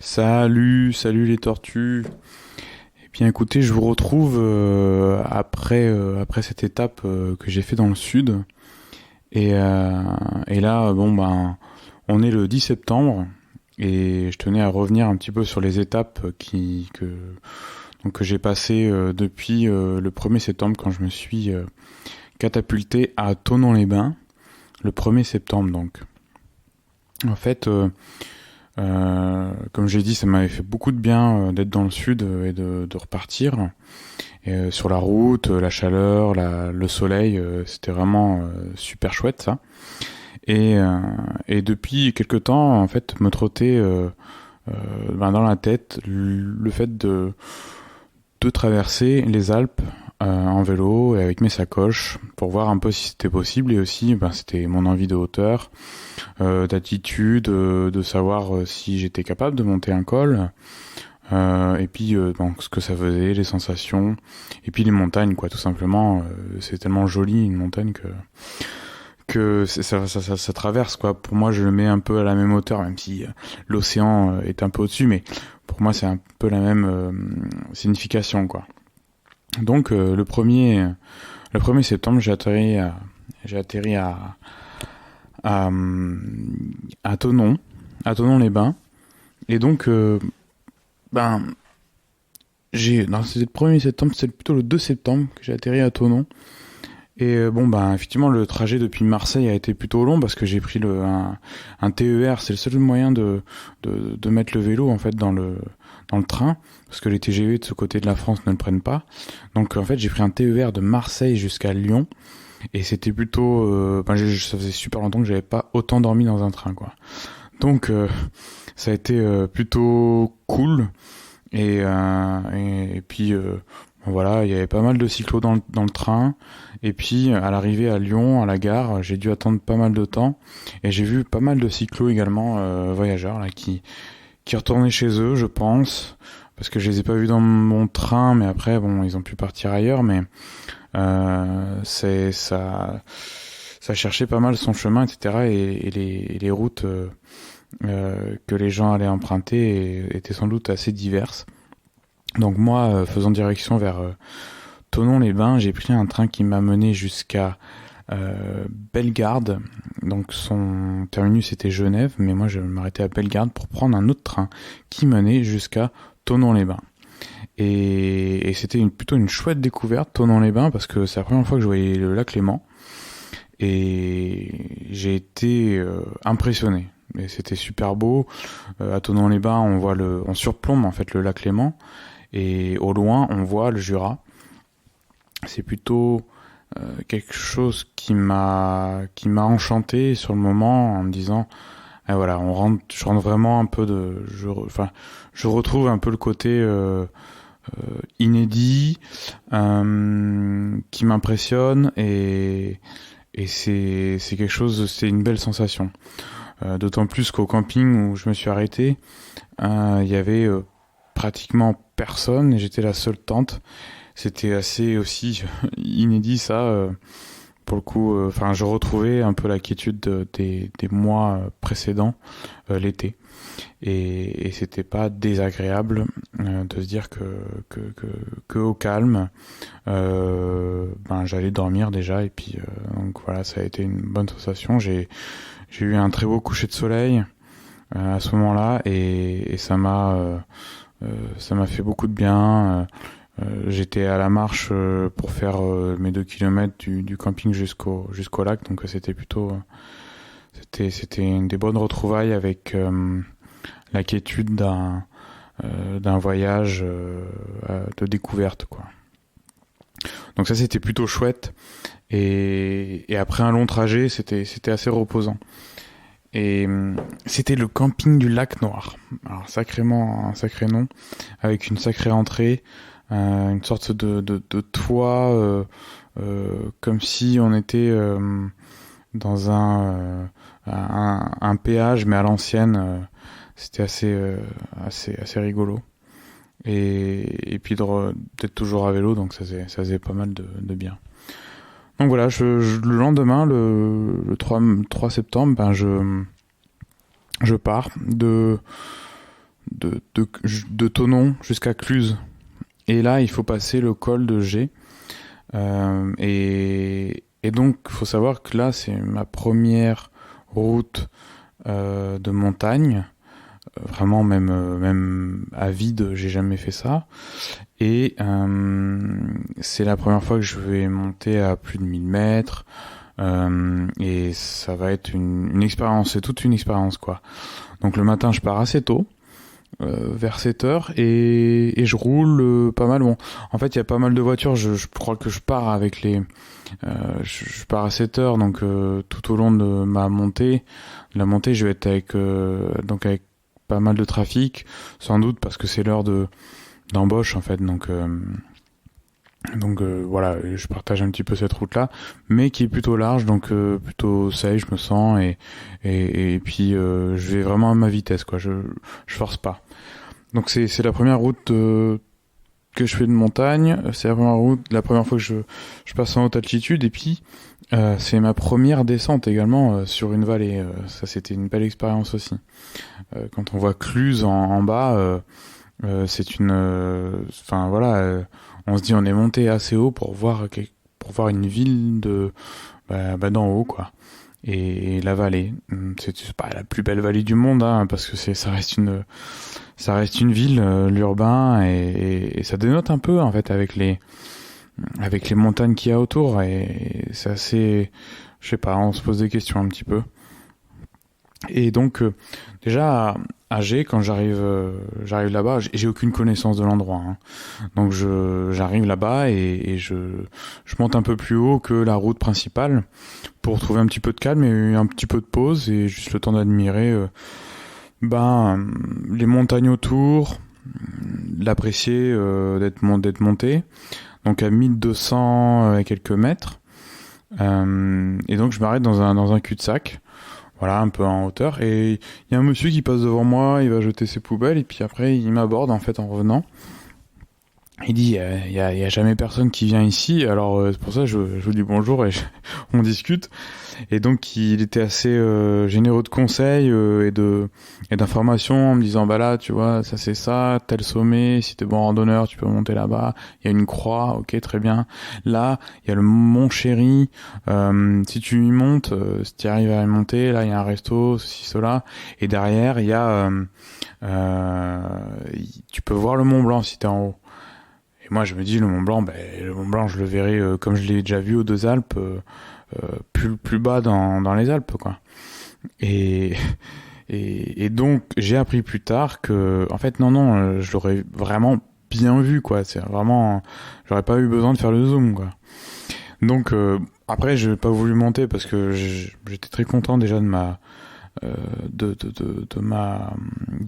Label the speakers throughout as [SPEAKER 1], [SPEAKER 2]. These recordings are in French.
[SPEAKER 1] Salut les tortues. Eh bien écoutez, je vous retrouve après cette étape que j'ai fait dans le sud. Et là, bon ben, on est le 10 septembre et je tenais à revenir un petit peu sur les étapes que j'ai passées depuis le 1er septembre quand je me suis catapulté à Thonon-les-Bains, le 1er septembre donc. En fait, comme j'ai dit, ça m'avait fait beaucoup de bien d'être dans le sud et de repartir. Et, sur la route, la chaleur, le soleil, c'était vraiment super chouette ça. Et depuis quelque temps, en fait, me trottait dans la tête le fait de traverser les Alpes en vélo et avec mes sacoches pour voir un peu si c'était possible. Et aussi, c'était mon envie de hauteur, d'attitude, de savoir si j'étais capable de monter un col. Et puis ce que ça faisait, les sensations, et puis les montagnes, quoi, tout simplement. C'est tellement joli une montagne que ça traverse, quoi. Pour moi, je le mets un peu à la même hauteur, même si l'océan est un peu au-dessus, mais pour moi, c'est un peu la même signification, quoi. Donc le premier septembre, j'ai atterri à Thonon, à Thonon-les-Bains, et donc ben non, c'était le 1er septembre, c'était plutôt le 2 septembre que j'ai atterri à Thonon. Et effectivement, le trajet depuis Marseille a été plutôt long parce que j'ai pris un TER. C'est le seul moyen de mettre le vélo en fait dans le train, parce que les TGV de ce côté de la France ne le prennent pas. Donc en fait, j'ai pris un TER de Marseille jusqu'à Lyon, et c'était plutôt, ça faisait super longtemps que j'avais pas autant dormi dans un train, quoi. Donc ça a été plutôt cool. Et puis voilà, il y avait pas mal de cyclos dans le train. Et puis à l'arrivée à Lyon, à la gare, j'ai dû attendre pas mal de temps. Et j'ai vu pas mal de cyclos également, voyageurs là, qui retournaient chez eux, je pense, parce que je les ai pas vus dans mon train. Mais après, bon, ils ont pu partir ailleurs. Mais c'est ça cherchait pas mal son chemin, etc. Et les routes que les gens allaient emprunter étaient sans doute assez diverses. Donc moi, faisant direction vers Thonon-les-Bains, j'ai pris un train qui m'a mené jusqu'à Bellegarde. Donc son terminus était Genève, mais moi je m'arrêtais à Bellegarde pour prendre un autre train qui menait jusqu'à Thonon-les-Bains. Et c'était plutôt une chouette découverte, Thonon-les-Bains, parce que c'est la première fois que je voyais le lac Léman. Et j'ai été impressionné. Et c'était super beau. À Thonon-les-Bains, on surplombe en fait le lac Léman. Et au loin, on voit le Jura. C'est plutôt quelque chose qui m'a enchanté sur le moment en me disant, voilà, je rentre vraiment un peu je retrouve un peu le côté inédit qui m'impressionne, et c'est quelque chose, c'est une belle sensation. D'autant plus qu'au camping où je me suis arrêté, il y avait pratiquement personne et j'étais la seule tente. C'était assez aussi inédit ça. Pour le coup, je retrouvais un peu la quiétude des mois précédents, l'été. Et c'était pas désagréable de se dire que au calme, j'allais dormir déjà. Et puis donc voilà, ça a été une bonne sensation. J'ai eu un très beau coucher de soleil à ce moment-là, et ça m'a fait beaucoup de bien. J'étais à la marche pour faire mes 2 kilomètres du camping jusqu'au lac, donc c'était une des bonnes retrouvailles avec la quiétude d'un voyage de découverte, quoi. Donc ça, c'était plutôt chouette, et après un long trajet, c'était assez reposant. Et c'était le camping du Lac Noir. Alors sacrément un sacré nom, avec une sacrée entrée, une sorte de toit, comme si on était dans un péage, mais à l'ancienne. C'était assez rigolo. Et puis d'être toujours à vélo, donc ça faisait pas mal de bien. Donc voilà, le lendemain, le 3 septembre, je pars de Thonon jusqu'à Cluses. Et là, il faut passer le col de G. Et donc, il faut savoir que là, c'est ma première route de montagne. Vraiment, même à vide, j'ai jamais fait ça. Et c'est la première fois que je vais monter à plus de 1000 mètres. Et ça va être une expérience, c'est toute une expérience, quoi. Donc le matin, je pars assez tôt. Vers 7h et je roule pas mal. Bon, en fait, il y a pas mal de voitures. Je crois que je pars avec je pars à 7h, donc tout au long de ma montée, je vais être avec avec pas mal de trafic, sans doute parce que c'est l'heure d'embauche en fait. Donc voilà, je partage un petit peu cette route-là, mais qui est plutôt large, donc plutôt safe, je me sens, et puis je vais vraiment à ma vitesse, quoi. Je force pas. Donc c'est la première route que je fais de montagne. C'est la première fois que je passe en haute altitude, et puis c'est ma première descente également sur une vallée. Ça, c'était une belle expérience aussi. Quand on voit Cluses en bas, c'est enfin voilà. On se dit on est monté assez haut pour voir une ville d'en haut, quoi. Et la vallée, c'est pas la plus belle vallée du monde, hein, parce que ça reste une ville, l'urbain, et ça dénote un peu en fait avec les montagnes qu'il y a autour, et c'est assez, je sais pas, on se pose des questions un petit peu. Et donc déjà à G, quand j'arrive là-bas, j'ai aucune connaissance de l'endroit, hein. Donc j'arrive là-bas et je monte un peu plus haut que la route principale pour trouver un petit peu de calme et un petit peu de pause, et juste le temps d'admirer les montagnes autour, l'apprécier, d'être monté. Donc à 1200 et quelques mètres. Et donc je m'arrête dans un cul-de-sac. Voilà, un peu en hauteur, et il y a un monsieur qui passe devant moi, il va jeter ses poubelles, et puis après il m'aborde en fait en revenant. Il dit il y a jamais personne qui vient ici, alors c'est pour ça que je vous dis bonjour et on discute. Et donc il était assez généreux de conseils et d'informations, en me disant bah là tu vois ça c'est ça, tel sommet, si t'es bon randonneur tu peux monter là-bas, il y a une croix, ok très bien. Là il y a le Mont Chéri, si tu y montes, si tu arrives à y monter, là il y a un resto, ceci cela, et derrière il y a tu peux voir le Mont Blanc si t'es en haut. Et moi je me dis le Mont Blanc, je le verrai comme je l'ai déjà vu aux Deux Alpes, plus bas dans les Alpes, quoi. Et donc j'ai appris plus tard que en fait non, je l'aurais vraiment bien vu, quoi. C'est vraiment, j'aurais pas eu besoin de faire le zoom, quoi. Donc après j'ai pas voulu monter parce que j'étais très content déjà de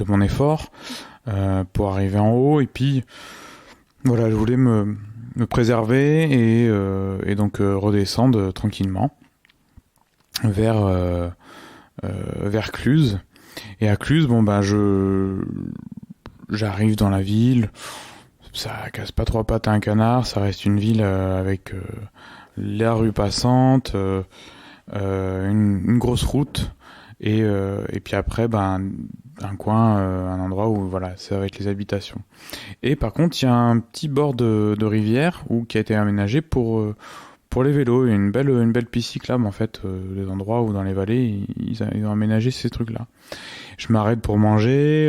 [SPEAKER 1] mon effort pour arriver en haut, et puis voilà, je voulais me préserver et donc redescendre tranquillement vers Cluses. Et à Cluses, j'arrive dans la ville, ça casse pas trois pattes à un canard, ça reste une ville avec la rue passante, une grosse route, et puis après un coin, un endroit où voilà, ça va être les habitations. Et par contre, il y a un petit bord de rivière qui a été aménagé pour les vélos. Il y a une belle piste cyclable en fait, des endroits où dans les vallées ils ont aménagé ces trucs-là. Je m'arrête pour manger,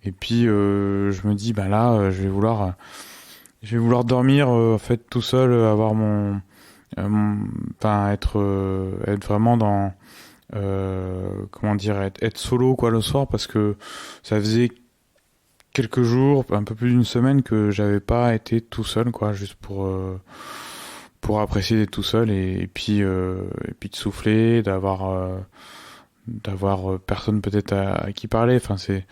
[SPEAKER 1] et puis je me dis là, je vais vouloir dormir en fait tout seul, avoir être vraiment dans comment dire, être solo, quoi, le soir, parce que ça faisait quelques jours, un peu plus d'une semaine que j'avais pas été tout seul, quoi, juste pour apprécier d'être tout seul, et puis de souffler, d'avoir personne peut-être à qui parler. Enfin c'est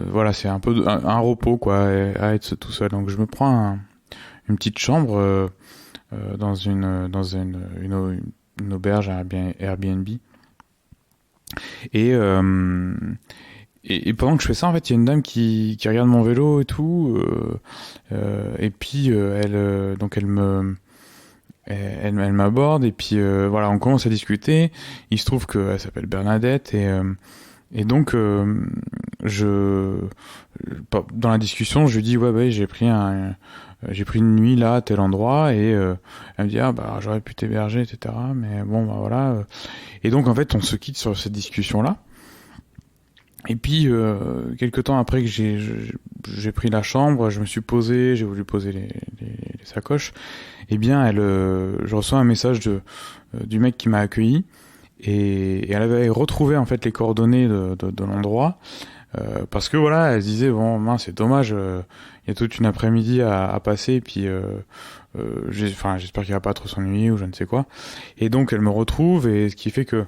[SPEAKER 1] voilà, c'est un peu un repos, quoi, à être tout seul. Donc je me prends une petite chambre dans une auberge à Airbnb. Et pendant que je fais ça, en fait, il y a une dame qui regarde mon vélo et tout, et puis elle m'aborde, et puis voilà, on commence à discuter. Il se trouve qu'elle s'appelle Bernadette, et donc dans la discussion, je lui dis ouais, j'ai pris une nuit là à tel endroit, et elle me dit j'aurais pu t'héberger, etc. Mais bon, voilà. Et donc en fait, on se quitte sur cette discussion là. Et puis quelques temps après que j'ai pris la chambre, je me suis posé, j'ai voulu poser les sacoches. Eh bien, je reçois un message du mec qui m'a accueilli, et elle avait retrouvé en fait les coordonnées de l'endroit. Parce que voilà, elle se disait bon mince, c'est dommage, il y a toute une après-midi à passer, et puis j'espère qu'il va pas trop s'ennuyer ou je ne sais quoi. Et donc elle me retrouve, et ce qui fait que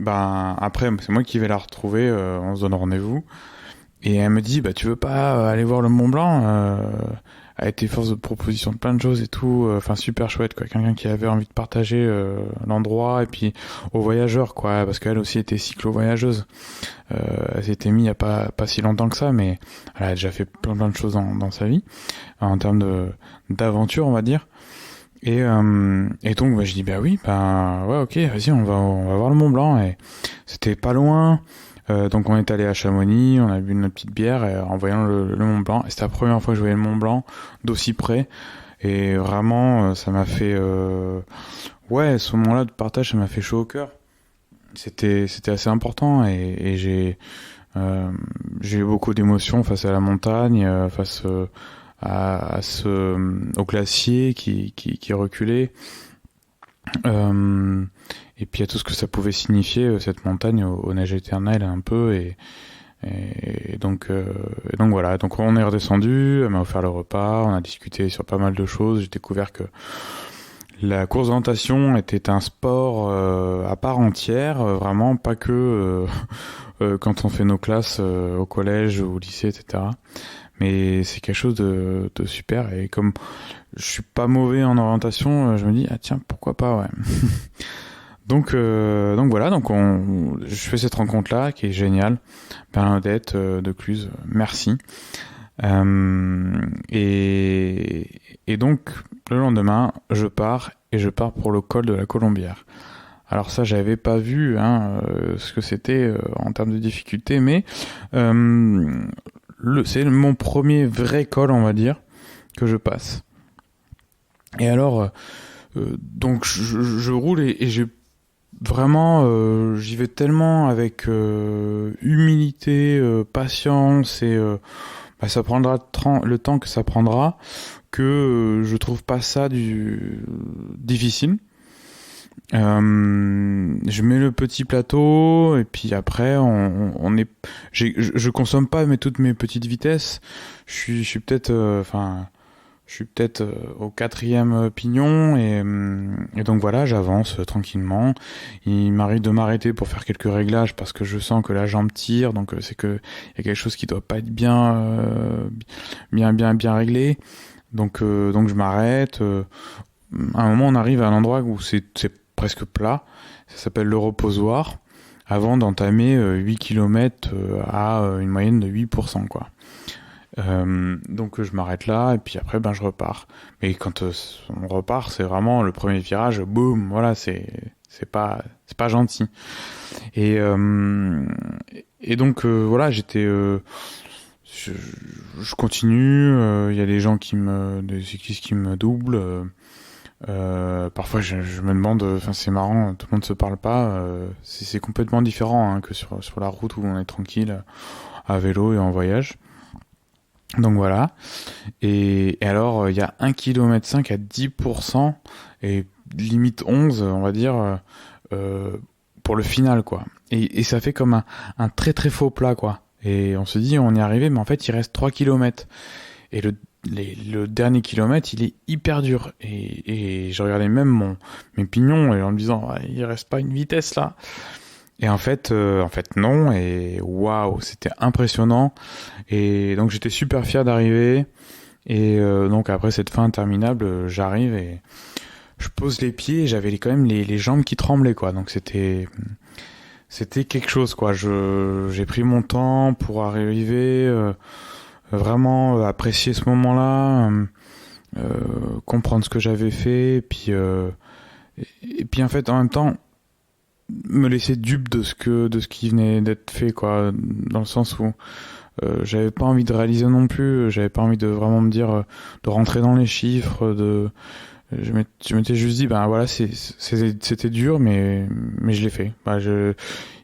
[SPEAKER 1] après c'est moi qui vais la retrouver, on se donne rendez-vous, et elle me dit tu veux pas aller voir le Mont Blanc, a été force de proposition de plein de choses et tout, enfin super chouette quoi, quelqu'un qui avait envie de partager l'endroit, et puis aux voyageurs quoi, parce qu'elle aussi était cyclo-voyageuse, elle s'était mise il y a pas si longtemps que ça, mais elle a déjà fait plein de choses dans sa vie en termes d'aventure, on va dire. Et donc je dis oui, ouais, ok, vas-y, on va voir le Mont Blanc. Et c'était pas loin. Donc on est allé à Chamonix, on a bu une petite bière, en voyant le Mont Blanc. Et c'était la première fois que je voyais le Mont Blanc d'aussi près. Et vraiment, ça m'a fait... ce moment-là de partage, ça m'a fait chaud au cœur. C'était assez important, et j'ai eu beaucoup d'émotions face à la montagne, face au glacier qui reculait. Et puis à tout ce que ça pouvait signifier, cette montagne aux neiges éternelles un peu, et donc voilà, donc on est redescendu, elle m'a offert le repas, on a discuté sur pas mal de choses, j'ai découvert que la course de natation était un sport à part entière, vraiment pas que quand on fait nos classes au collège ou au lycée, etc. Mais c'est quelque chose de super, et comme je suis pas mauvais en orientation, je me dis tiens, pourquoi pas, ouais. Donc voilà, je fais cette rencontre là qui est géniale. Bernadette de Cluse, merci. Et donc le lendemain, je pars pour le col de la Colombière. Alors ça, j'avais pas vu ce que c'était en termes de difficulté, mais c'est mon premier vrai col, on va dire, que je passe. Et alors, donc je roule, et j'ai vraiment, j'y vais tellement avec humilité, patience, et ça prendra le temps que ça prendra, que je trouve pas ça difficile. Je mets le petit plateau, et puis après je consomme pas toutes mes petites vitesses. Je suis peut-être au 4e pignon, et donc voilà, j'avance tranquillement. Il m'arrive de m'arrêter pour faire quelques réglages parce que je sens que la jambe tire, donc c'est que il y a quelque chose qui doit pas être bien réglé. Donc je m'arrête. À un moment, on arrive à un endroit où c'est presque plat. Ça s'appelle le reposoir, avant d'entamer 8 km à une moyenne de 8%, quoi. Donc je m'arrête là, et puis après je repars. Mais quand on repart, c'est vraiment le premier virage, boum, voilà, c'est pas gentil. Et donc voilà, j'étais je continue, il y a des cyclistes qui me doublent. Parfois je me demande, c'est marrant, tout le monde se parle pas, c'est complètement différent que sur la route où on est tranquille à vélo et en voyage. Donc voilà. Et alors il y a 1,5 km à 10%, et limite 11, on va dire, pour le final, quoi. Et ça fait comme un très très faux plat, quoi. Et on se dit on y est arrivé, mais en fait il reste 3 km. Et le dernier kilomètre, il est hyper dur. Et je regardais même mes pignons, et en me disant il reste pas une vitesse là. Et en fait non. Et waouh, c'était impressionnant. Et donc j'étais super fier d'arriver. Et donc après cette fin interminable, j'arrive et je pose les pieds. Et j'avais quand même les jambes qui tremblaient, quoi. Donc c'était quelque chose, quoi. J'ai pris mon temps pour arriver. Vraiment apprécier ce moment-là, comprendre ce que j'avais fait, et puis en fait en même temps me laisser dupe de ce qui venait d'être fait, quoi, dans le sens où j'avais pas envie de réaliser non plus, j'avais pas envie de vraiment me dire de rentrer dans les chiffres, je m'étais juste dit ben voilà, c'était dur, mais je l'ai fait.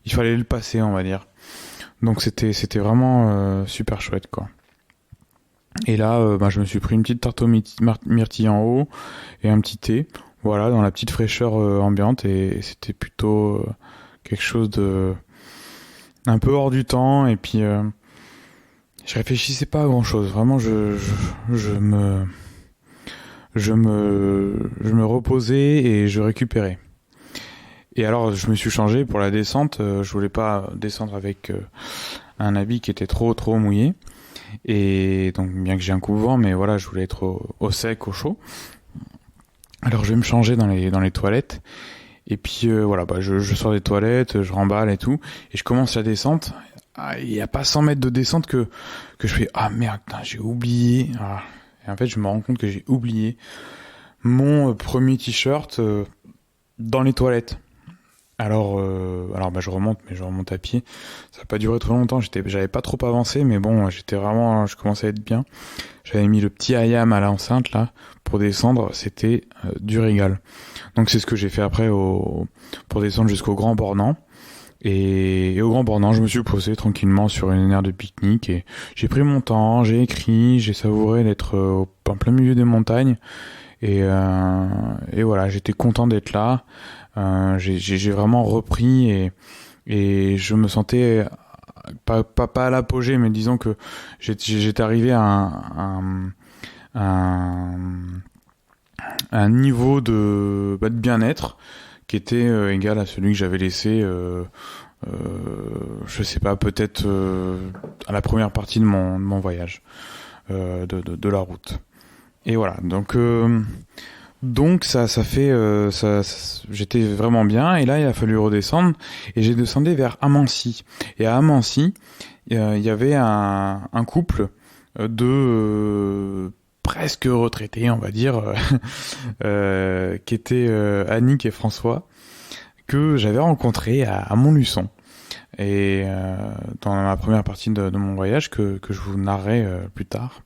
[SPEAKER 1] Il fallait le passer, on va dire. Donc c'était vraiment super chouette, quoi. Et là je me suis pris une petite tarte aux myrtilles en haut et un petit thé, voilà, dans la petite fraîcheur ambiante, et c'était plutôt quelque chose de un peu hors du temps. Et puis je réfléchissais pas à grand chose, vraiment. Je me reposais et je récupérais. Et alors je me suis changé pour la descente, je voulais pas descendre avec un habit qui était trop mouillé, et donc bien que j'ai un coupe-vent, mais voilà, je voulais être au sec, au chaud. Alors je vais me changer dans les toilettes, et puis voilà, je sors des toilettes, je remballe et tout, et je commence la descente. Il y a pas 100 mètres de descente que je fais ah merde, putain, j'ai oublié. Ah. Et en fait je me rends compte que j'ai oublié mon premier t-shirt dans les toilettes. Alors je remonte à pied. Ça n'a pas duré trop longtemps. J'avais pas trop avancé, mais bon, je commençais à être bien. J'avais mis le petit IAM à l'enceinte là pour descendre. C'était du régal. Donc c'est ce que j'ai fait après pour descendre jusqu'au Grand Bornand. Et au Grand Bornand, je me suis posé tranquillement sur une aire de pique-nique et j'ai pris mon temps, j'ai écrit, j'ai savouré d'être en plein milieu des montagnes. Et voilà, j'étais content d'être là. J'ai vraiment repris, et je me sentais pas à l'apogée, mais disons que j'étais arrivé à un niveau de bien-être qui était égal à celui que j'avais laissé je sais pas, peut-être à la première partie de mon voyage de la route. Et voilà, donc ça fait j'étais vraiment bien, et là il a fallu redescendre, et j'ai descendu vers Amancy. Et à Amancy, il y avait un couple de presque retraités, on va dire, qui étaient Annick et François, que j'avais rencontrés à Montluçon. Et dans ma première partie de mon voyage que je vous narrerai plus tard.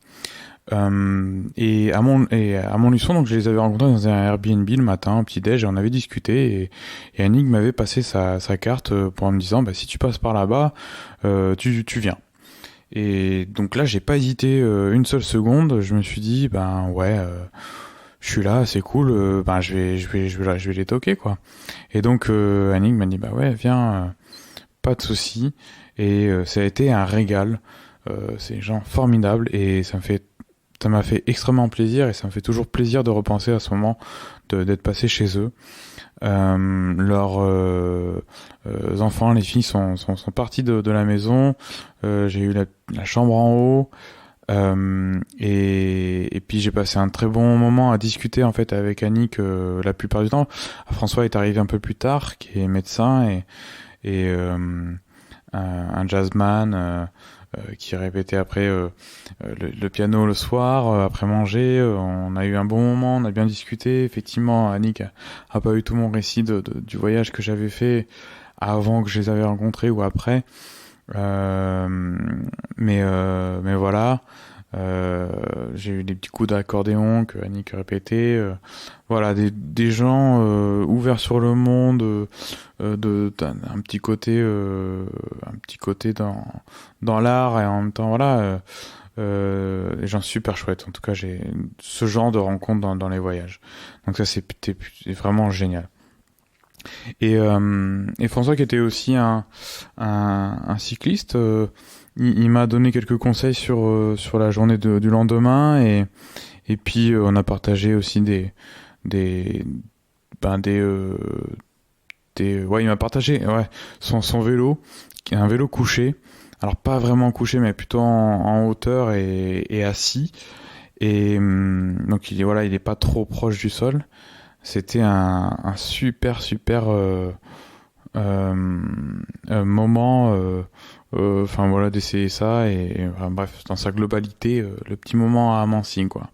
[SPEAKER 1] Et à Montluçon, donc je les avais rencontrés dans un Airbnb le matin au petit-déj, et on avait discuté, et Annick m'avait passé sa carte pour me disant si tu passes par là-bas, tu viens. Et donc là j'ai pas hésité une seule seconde, je me suis dit ouais, je suis là, c'est cool, je vais les toquer, quoi. Et donc Annick m'a dit ouais, viens, pas de souci. Et ça a été un régal. C'est des gens formidables, et ça m'a fait extrêmement plaisir, et ça me fait toujours plaisir de repenser à ce moment d'être passé chez eux. Leurs enfants, les filles sont partis de la maison. J'ai eu la chambre en haut, et puis j'ai passé un très bon moment à discuter en fait avec Annick la plupart du temps. François est arrivé un peu plus tard, qui est médecin, et un jazzman qui répétait après le piano le soir, après manger. On a eu un bon moment, on a bien discuté. Effectivement, Annick a pas eu tout mon récit du voyage que j'avais fait avant que je les avais rencontrés ou après. Mais voilà. J'ai eu des petits coups d'accordéon que Annick répétait. Voilà, des gens ouverts sur le monde, un petit côté dans l'art, et en même temps voilà, des gens super chouettes. En tout cas, j'ai ce genre de rencontres dans les voyages. Donc ça, c'est vraiment génial. Et François, qui était aussi un cycliste, il m'a donné quelques conseils sur la journée du lendemain, et puis on a partagé aussi il m'a partagé son vélo, qui est un vélo couché. Alors pas vraiment couché, mais plutôt en hauteur et assis. Et donc il est pas trop proche du sol. C'était un super moment, d'essayer ça, et bref, dans sa globalité, le petit moment à Amancy, quoi.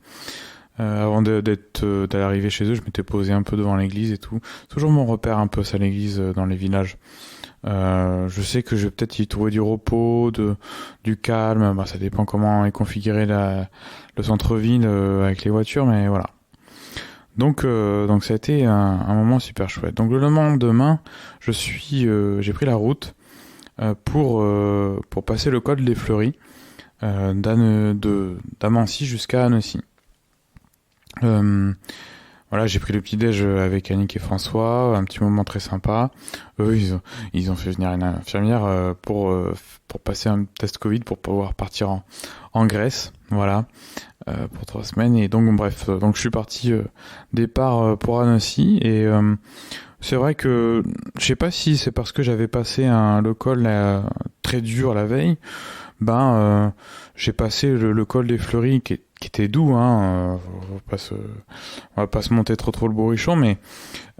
[SPEAKER 1] Avant d'arriver chez eux, je m'étais posé un peu devant l'église et tout. Toujours mon repère un peu, ça, l'église dans les villages. Je sais que je vais peut-être y trouver du repos, du calme. Bah, ça dépend comment est configuré le centre-ville avec les voitures, mais voilà. Donc ça a été un moment super chouette. Donc le lendemain, j'ai pris la route pour passer le col des Fleuries d'Amancy jusqu'à Annecy. Voilà, j'ai pris le petit-déj avec Annick et François, un petit moment très sympa. Eux, ils ont fait venir une infirmière pour passer un test Covid pour pouvoir partir en Grèce, voilà, pour 3 semaines. Et donc, bref, donc je suis parti départ pour Annecy. Et c'est vrai que, je sais pas si c'est parce que j'avais passé le col très dur la veille, j'ai passé le col des Fleuries qui était doux, hein. On va pas se monter trop le bourrichon, mais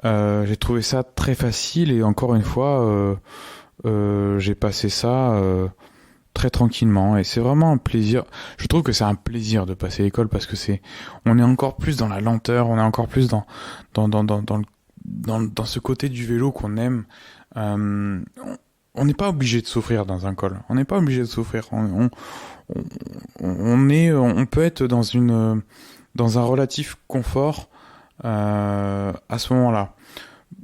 [SPEAKER 1] j'ai trouvé ça très facile et encore une fois, j'ai passé ça très tranquillement et c'est vraiment un plaisir. Je trouve que c'est un plaisir de passer l'école parce que on est encore plus dans la lenteur, on est encore plus dans ce côté du vélo qu'on aime. On n'est pas obligé de souffrir dans un col. On n'est pas obligé de souffrir. On peut être dans un relatif confort à ce moment-là.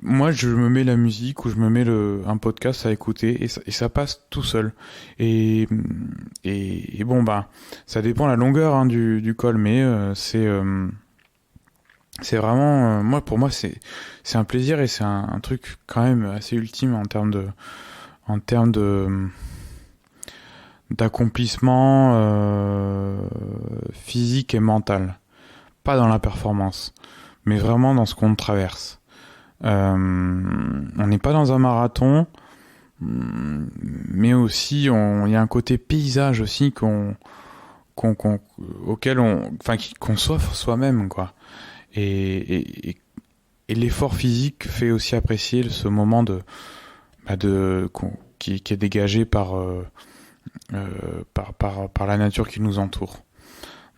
[SPEAKER 1] Moi, je me mets la musique ou je me mets un podcast à écouter et ça passe tout seul. Et bon, ça dépend la longueur, hein, du col, mais c'est vraiment, pour moi, c'est un plaisir et c'est un truc quand même assez ultime en termes d'accomplissement physique et mental. Pas dans la performance, mais vraiment dans ce qu'on traverse. On n'est pas dans un marathon, mais aussi il y a un côté paysage aussi auquel qu'on s'offre soi-même, quoi. Et l'effort physique fait aussi apprécier ce moment qui est dégagé par la nature qui nous entoure.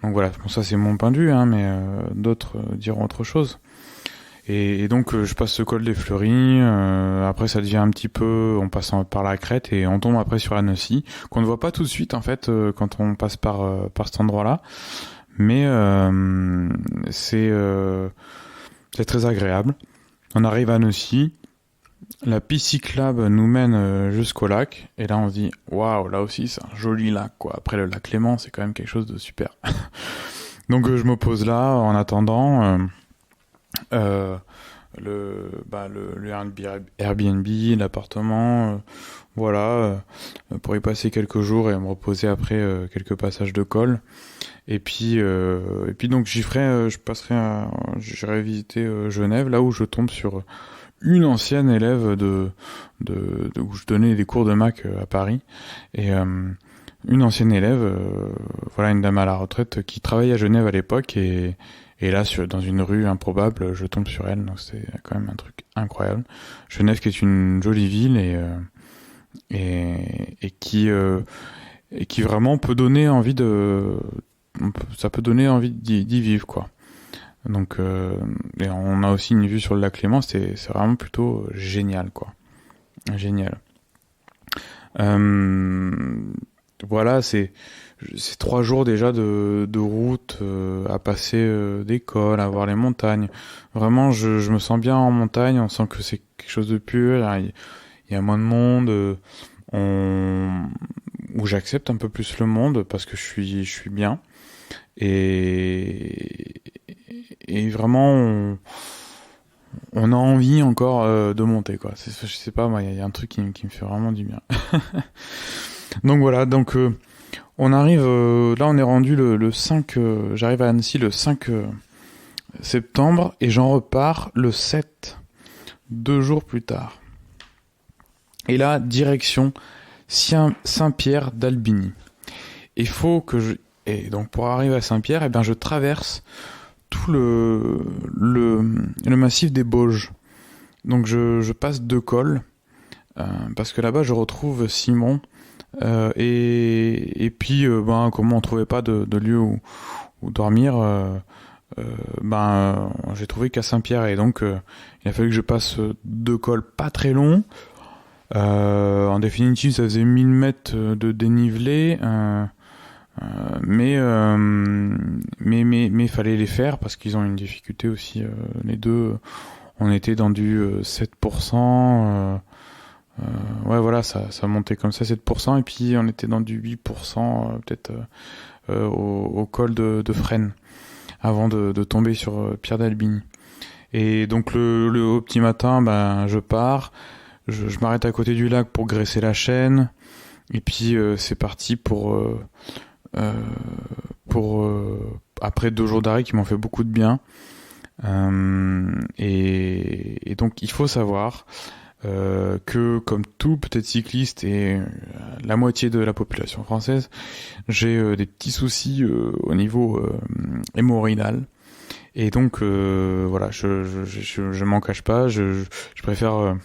[SPEAKER 1] Donc voilà, bon, ça c'est mon point de vue, hein, mais d'autres diront autre chose. Et donc je passe ce col des Fleuries, après ça devient un petit peu, on passe par la crête et on tombe après sur Annecy, qu'on ne voit pas tout de suite en fait quand on passe par cet endroit-là, mais c'est très agréable. On arrive à Annecy, la piste cyclable nous mène jusqu'au lac, et là on se dit waouh, là aussi c'est un joli lac, quoi. Après le lac Clément, c'est quand même quelque chose de super. Donc je me pose là en attendant le Airbnb, l'appartement, voilà, pour y passer quelques jours et me reposer après quelques passages de col. Et puis donc j'irai visiter Genève, là où je tombe sur une ancienne élève où je donnais des cours de maths à Paris, et une ancienne élève, voilà, une dame à la retraite qui travaillait à Genève à l'époque, et là dans une rue improbable je tombe sur elle, donc c'est quand même un truc incroyable. Genève qui est une jolie ville et qui vraiment peut donner envie ça peut donner envie d'y vivre, quoi. Donc et on a aussi une vue sur le lac Léman, c'est vraiment plutôt génial, quoi. Génial. Voilà, c'est 3 jours déjà de route à passer d'école, à voir les montagnes. Vraiment, je me sens bien en montagne, on sent que c'est quelque chose de pur, il y a moins de monde, où j'accepte un peu plus le monde parce que je suis bien. Et vraiment, on a envie encore de monter, quoi. Je sais pas, moi, il y a un truc qui me fait vraiment du bien. Donc voilà, donc on arrive, là on est rendu le 5, j'arrive à Annecy le 5 septembre et j'en repars le 7, 2 jours plus tard. Et là, direction Saint-Pierre d'Albigny. Et donc pour arriver à Saint-Pierre, je traverse tout le massif des Bauges. Donc je passe 2 cols, parce que là-bas je retrouve Simon, et puis comme on trouvait pas de lieu où dormir, j'ai trouvé qu'à Saint-Pierre, et donc il a fallu que je passe 2 cols pas très longs. En définitive, ça faisait 1000 mètres de dénivelé, mais fallait les faire parce qu'ils ont une difficulté aussi, les deux. On était dans du 7%. Ouais, voilà, ça montait comme ça, 7%, et puis on était dans du 8%, peut-être au col de Fresnes, avant de tomber sur Pierre d'Albigny. Et donc au petit matin, je pars, je m'arrête à côté du lac pour graisser la chaîne, et puis c'est parti pour après 2 jours d'arrêt qui m'ont fait beaucoup de bien. Et donc il faut savoir que, comme tout peut-être cycliste et la moitié de la population française, j'ai des petits soucis au niveau hémorroïdal. Et donc voilà, je m'en cache pas, je préfère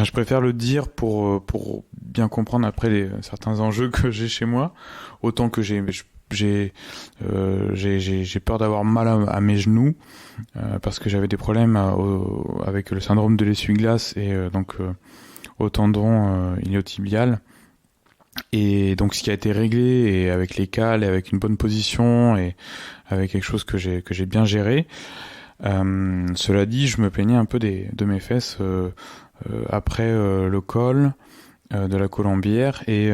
[SPEAKER 1] je préfère le dire pour bien comprendre après certains enjeux que j'ai chez moi, autant que j'ai peur d'avoir mal à mes genoux, parce que j'avais des problèmes avec le syndrome de l'essuie-glace, et donc au tendon iliotibial. Et donc ce qui a été réglé, et avec les cales, et avec une bonne position, et avec quelque chose que j'ai bien géré. Cela dit, je me plaignais un peu de mes fesses après le col de la Colombière, et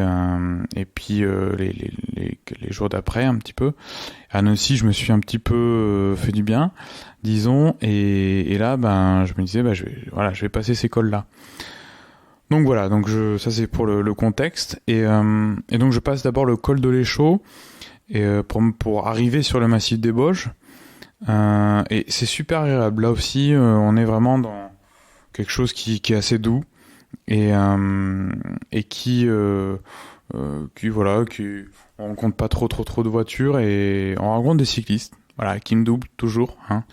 [SPEAKER 1] puis les jours d'après un petit peu. À Annecy, je me suis un petit peu fait du bien, disons, et là je me disais je vais passer ces cols là. Donc voilà, ça c'est pour le contexte, et donc je passe d'abord le col de l'Échaud, et pour arriver sur le massif des Bauges, et c'est super agréable. Là aussi, on est vraiment dans quelque chose qui est assez doux, et qui on rencontre pas trop de voitures, et on rencontre des cyclistes, voilà, qui me doublent toujours, hein.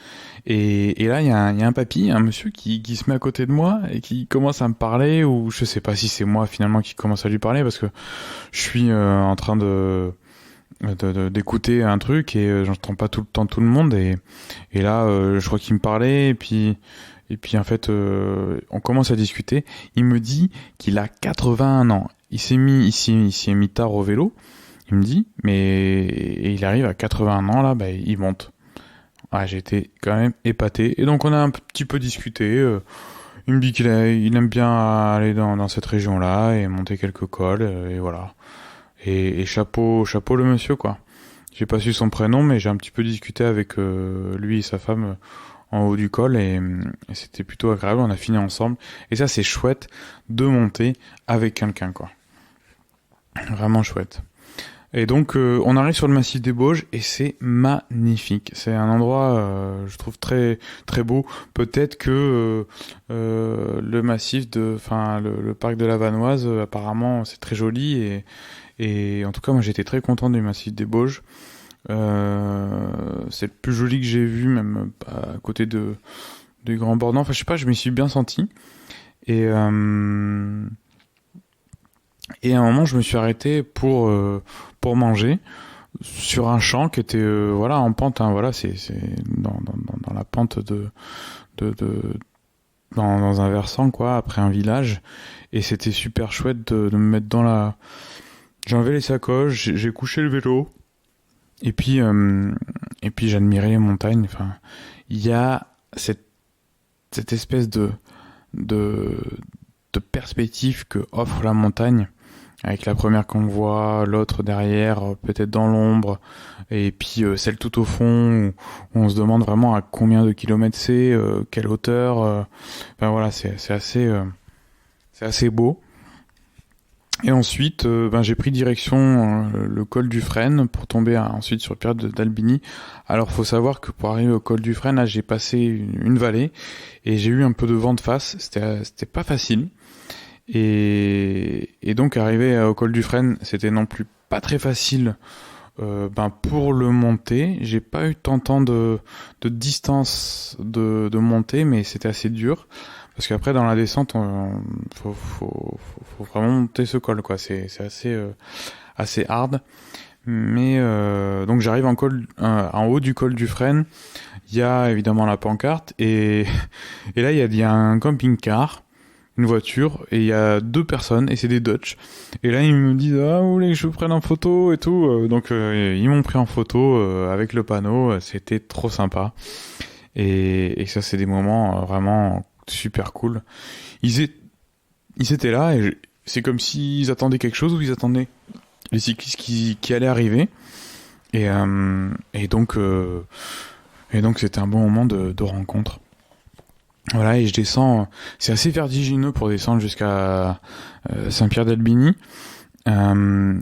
[SPEAKER 1] Et là il y a un papy, un monsieur qui se met à côté de moi et qui commence à me parler, ou je sais pas si c'est moi finalement qui commence à lui parler, parce que je suis en train d'écouter un truc, et j'entends pas tout le temps tout le monde, et là je crois qu'il me parlait, et puis en fait on commence à discuter. Il me dit qu'il a 81 ans. Il s'est mis tard au vélo, il me dit, et il arrive à 81 ans là, il monte. Ouais, j'ai été quand même épaté, et donc on a un petit peu discuté. Il me dit qu'il aime bien aller dans cette région là et monter quelques cols, et voilà. Et chapeau le monsieur, quoi. J'ai pas su son prénom, mais j'ai un petit peu discuté avec lui et sa femme en haut du col, et c'était plutôt agréable. On a fini ensemble, et ça c'est chouette de monter avec quelqu'un, quoi. Vraiment chouette. Et donc on arrive sur le massif des Bauges, et c'est magnifique. C'est un endroit, je trouve très très beau. Peut-être que le massif le parc de la Vanoise, apparemment c'est très joli, et en tout cas moi j'étais très content du massif des Bauges. C'est le plus joli que j'ai vu, même à côté du Grand Bornand. Enfin je sais pas, je m'y suis bien senti. Et à un moment je me suis arrêté pour manger sur un champ qui était en pente, hein. Voilà, c'est dans la pente dans un versant, quoi, après un village, et c'était super chouette de me mettre j'ai enlevé les sacoches, j'ai couché le vélo, et puis j'admirais les montagnes. Enfin, il y a cette espèce de perspective que offre la montagne, avec la première qu'on voit, l'autre derrière, peut-être dans l'ombre, et puis celle tout au fond, où on se demande vraiment à combien de kilomètres c'est, quelle hauteur. Voilà, c'est assez beau. Et ensuite, j'ai pris direction le col du Frêne pour tomber ensuite sur Pierre d'Albigny. Alors, faut savoir que pour arriver au col du Frêne, là, j'ai passé une vallée, et j'ai eu un peu de vent de face. C'était pas facile. Et donc, arriver au col du Frêne, c'était non plus pas très facile pour le monter. J'ai pas eu tant de distance de montée, mais c'était assez dur. Parce qu'après, dans la descente, faut vraiment monter ce col, quoi. C'est assez hard. Mais donc j'arrive en haut du col du Frêne. Il y a évidemment la pancarte et là il y a un camping-car, une voiture et il y a 2 personnes et c'est des Dutch. Et là ils me disent vous voulez que je vous prenne en photo et tout. Donc ils m'ont pris en photo avec le panneau. C'était trop sympa et ça c'est des moments vraiment super cool. Ils étaient là et c'est comme s'ils attendaient quelque chose ou ils attendaient les cyclistes qui allaient arriver et donc c'était un bon moment de rencontre. Voilà, et je descends, c'est assez vertigineux pour descendre jusqu'à Saint-Pierre-d'Albigny.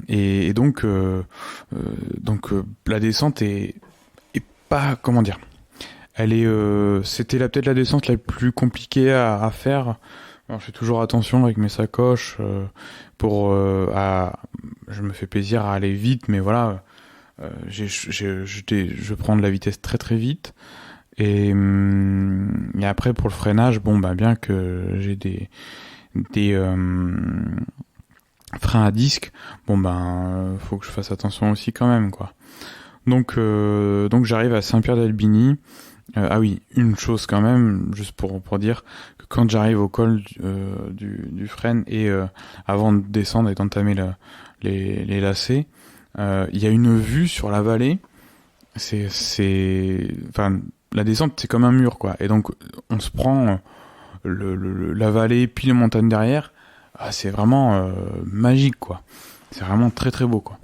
[SPEAKER 1] Et donc la descente est pas, comment dire, elle est c'était peut-être la descente la plus compliquée à faire. Alors, je fais toujours attention avec mes sacoches je me fais plaisir à aller vite, mais voilà, je prends de la vitesse très très vite. Et après pour le freinage, bien que j'ai des freins à disque, faut que je fasse attention aussi quand même, quoi. Donc j'arrive à Saint-Pierre-d'Albigny. Ah oui, une chose quand même, juste pour dire que quand j'arrive au col du Frêne et avant de descendre et d'entamer les lacets, il y a une vue sur la vallée. Enfin, la descente c'est comme un mur, quoi. Et donc on se prend la vallée puis les montagnes derrière. C'est vraiment magique, quoi. C'est vraiment très très beau, quoi.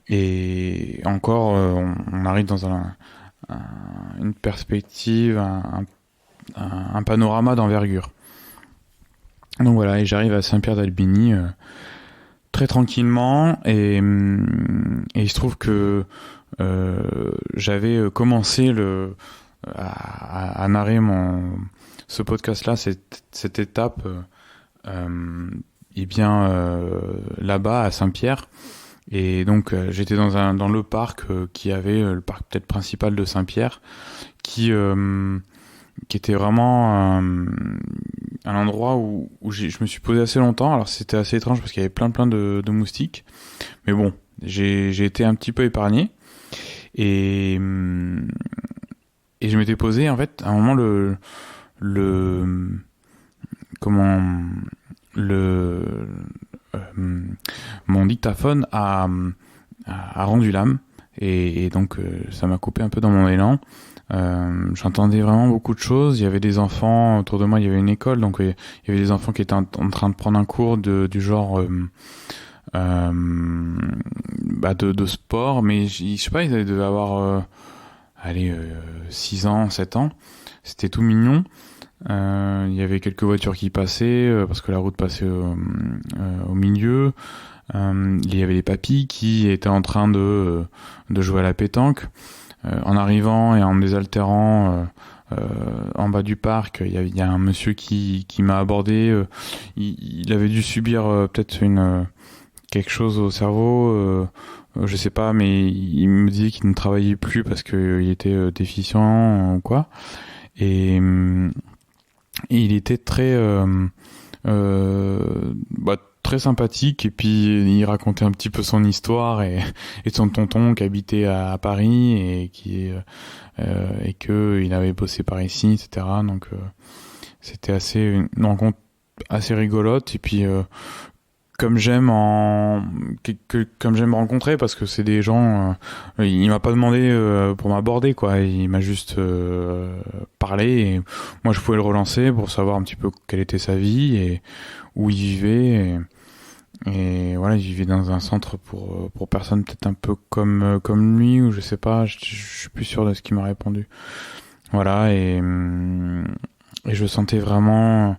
[SPEAKER 1] Et encore, on arrive dans une perspective, un panorama d'envergure. Donc voilà, et j'arrive à Saint-Pierre-d'Albigny très tranquillement et il se trouve que j'avais commencé à narrer ce podcast-là, cette étape là-bas à Saint-Pierre. Et donc j'étais dans le parc qui avait le parc peut-être principal de Saint-Pierre qui était vraiment un endroit où je me suis posé assez longtemps. Alors c'était assez étrange parce qu'il y avait plein de moustiques, mais bon, j'ai été un petit peu épargné et je m'étais posé en fait à un moment mon dictaphone a rendu l'âme et donc ça m'a coupé un peu dans mon élan. J'entendais vraiment beaucoup de choses. Il y avait des enfants autour de moi, il y avait une école, donc il y avait des enfants qui étaient en train de prendre un cours du genre de sport, mais je sais pas, ils devaient avoir 6 ans, 7 ans. C'était tout mignon. Il y avait quelques voitures qui passaient parce que la route passait au milieu. Il y avait les papys qui étaient en train de jouer à la pétanque. En arrivant et en me désaltérant en bas du parc, il y a un monsieur qui m'a abordé. Il avait dû subir peut-être quelque chose au cerveau, je sais pas, mais il me disait qu'il ne travaillait plus parce qu'il était déficient ou quoi. Et il était très très sympathique, et puis il racontait un petit peu son histoire et de son tonton qui habitait à Paris et et que il avait bossé par ici, etc. Donc c'était une rencontre assez rigolote, et puis comme j'aime rencontrer, parce que c'est des gens, il m'a pas demandé pour m'aborder, quoi. Il m'a juste parlé, et moi je pouvais le relancer pour savoir un petit peu quelle était sa vie et où il vivait. Et voilà, il vivait dans un centre pour personnes peut-être un peu comme lui, ou je sais pas, je suis plus sûr de ce qu'il m'a répondu. Voilà, et je sentais vraiment,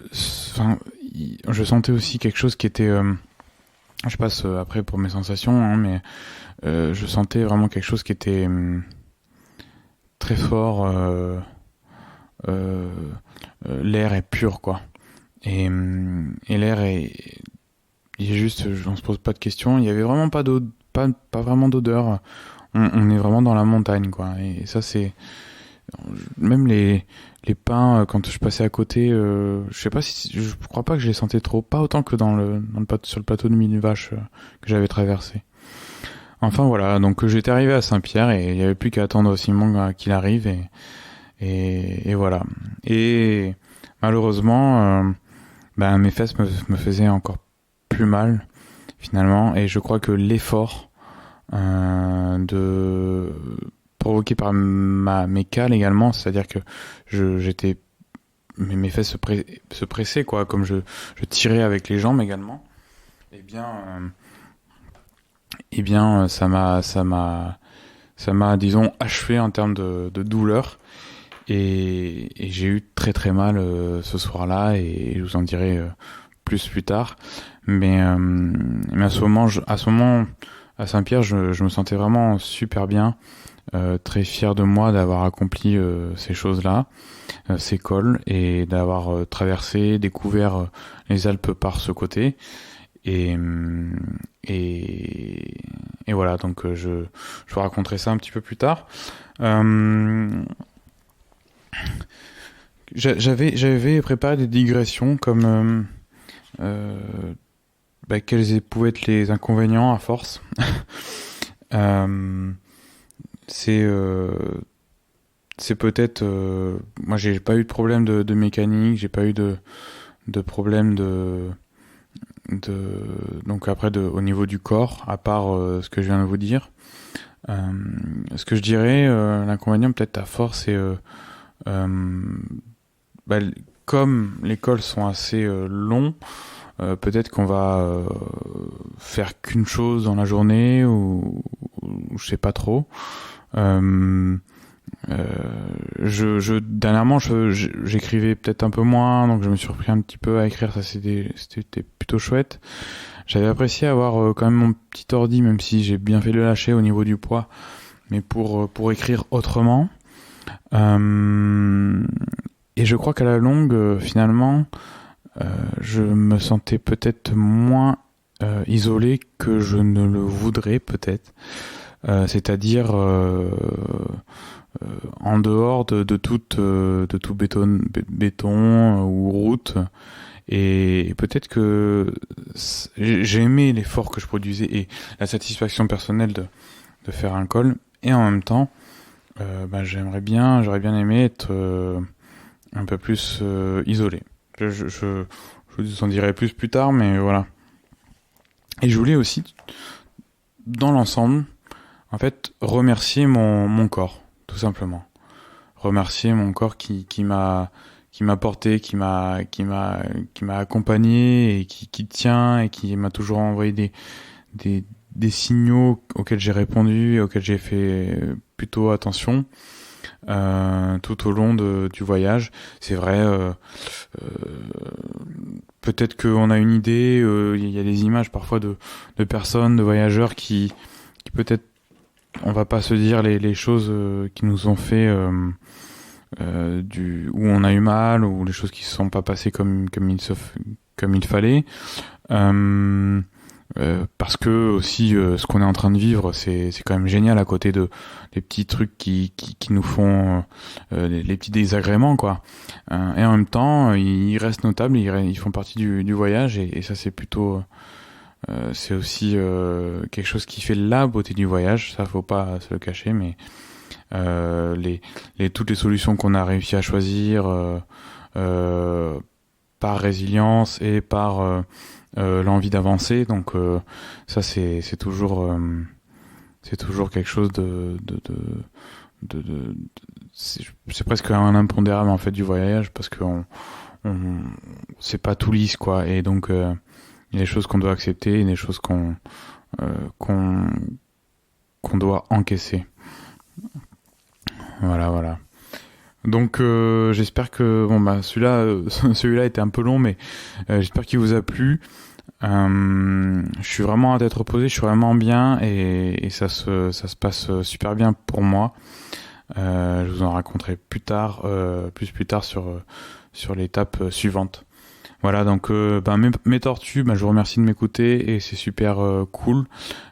[SPEAKER 1] je sentais aussi quelque chose qui était, je passe après pour mes sensations, hein, mais je sentais vraiment quelque chose qui était très fort. L'air est pur, quoi. Et l'air il est juste, on se pose pas de questions. Il y avait vraiment pas vraiment d'odeur. On est vraiment dans la montagne, quoi. Et ça, c'est même les pins, quand je passais à côté, je sais pas je crois pas que je les sentais trop, pas autant que sur le plateau de Mille Vaches que j'avais traversé. Enfin voilà, donc j'étais arrivé à Saint-Pierre et il n'y avait plus qu'à attendre Simon qu'il arrive et voilà. Et malheureusement, mes fesses me faisaient encore plus mal finalement et je crois que l'effort de provoqué par mes cales également, c'est-à-dire que j'étais mes fesses se pressaient quoi, comme je tirais avec les jambes également. Eh bien, ça m'a, disons, achevé en termes de douleur. Et j'ai eu très très mal ce soir-là et je vous en dirai plus tard. Mais à ce moment, à Saint-Pierre, je me sentais vraiment super bien, très fier de moi d'avoir accompli ces choses-là, ces cols, et d'avoir traversé, découvert les Alpes par ce côté. Et, et, et voilà, donc je vous raconterai ça un petit peu plus tard. J'avais préparé des digressions comme quels pouvaient être les inconvénients à force. euh, c'est peut-être moi j'ai pas eu de problème de mécanique, j'ai pas eu de problème donc après au niveau du corps, à part ce que je viens de vous dire. Ce que je dirais, l'inconvénient peut-être à force, c'est bah, comme les cols sont assez longs, peut-être qu'on va faire qu'une chose dans la journée ou je sais pas trop. Dernièrement, j'écrivais peut-être un peu moins, donc je me suis repris un petit peu à écrire. Ça, c'était plutôt chouette. J'avais apprécié avoir quand même mon petit ordi, même si j'ai bien fait le lâcher au niveau du poids, mais pour écrire autrement. Et je crois qu'à la longue, finalement, je me sentais peut-être moins isolé que je ne le voudrais peut-être. C'est-à-dire en dehors de tout béton ou route. Et peut-être que j'ai aimé l'effort que je produisais et la satisfaction personnelle de faire un col. Et en même temps, j'aurais bien aimé être un peu plus isolé. Je vous en dirai plus tard, mais voilà. Et je voulais aussi, dans l'ensemble, en fait, remercier mon corps, tout simplement. Remercier mon corps qui m'a porté, qui m'a accompagné et qui tient et qui m'a toujours envoyé des signaux auxquels j'ai répondu et auxquels j'ai fait plutôt attention tout au long du voyage. C'est vrai, peut-être qu'on a une idée, il y a des images parfois de personnes, de voyageurs qui peut-être on va pas se dire les choses qui nous ont fait où on a eu mal ou les choses qui se sont pas passées comme il fallait. Parce que aussi ce qu'on est en train de vivre c'est quand même génial à côté de des petits trucs qui nous font les petits désagréments quoi, et en même temps ils restent notables, ils font partie du voyage et ça c'est plutôt c'est aussi quelque chose qui fait la beauté du voyage, ça faut pas se le cacher, mais toutes les solutions qu'on a réussi à choisir par résilience et par l'envie d'avancer, donc ça c'est toujours quelque chose c'est presque un impondérable en fait du voyage, parce que c'est pas tout lisse quoi, et donc il y a des choses qu'on doit accepter et des choses qu'on doit encaisser. Voilà. Donc j'espère que celui-là était un peu long, mais j'espère qu'il vous a plu. Je suis vraiment à tête reposée, je suis vraiment bien et ça se passe super bien pour moi. Je vous en raconterai plus tard sur l'étape suivante. Voilà, donc mes tortues, je vous remercie de m'écouter et c'est super cool.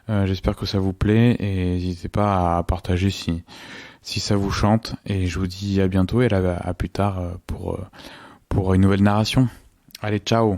[SPEAKER 1] J'espère que ça vous plaît et n'hésitez pas à partager si ça vous chante, et je vous dis à bientôt et à plus tard pour une nouvelle narration. Allez, ciao!